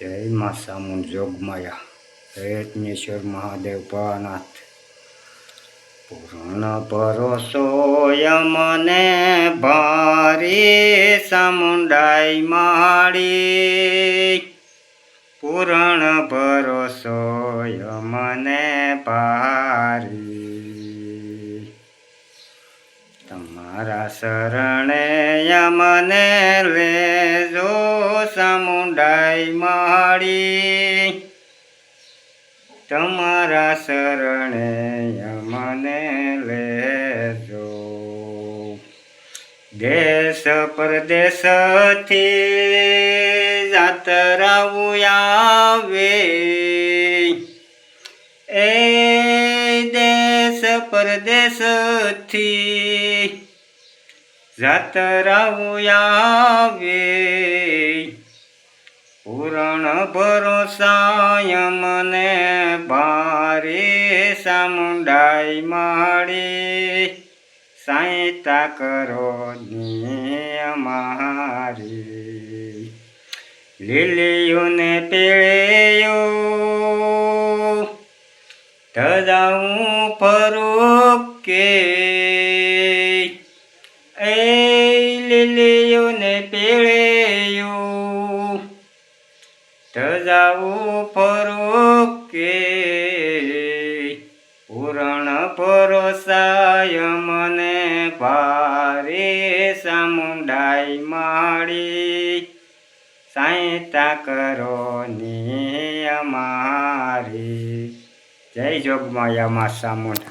જય મા સામુંડ જોગમાયા પ્રયત્નેશ્વર મહાદેવ ભોળાનાથ પૂર્ણ ભરોસો મને ભારી સામુંડાઈ માડી પૂર્ણ ભરોસો મને ભારી તમારા શરણે મને લેજો સામુંડાઈ માડી તમારા શરણે મને લેજો દેશ પરદેશથી જાતરાવું આવે એ દેશ પરદેશથી જાતરાવું આવે પૂર્ણ ભરોસાય મને ભારે સામુંડાઈ માડી સહાયતા કરો અમારી લીલીઓને પીળીઓ ધજાવું ફરું કે એ લીલીઓને પીળીઓ ધજાવું ફરું કે પૂર્ણ ભરોસાય મને ભારે સામુંડાઈ માડી સહાયતા કરો અમારી જય જોગમાયા મા સામુંડ।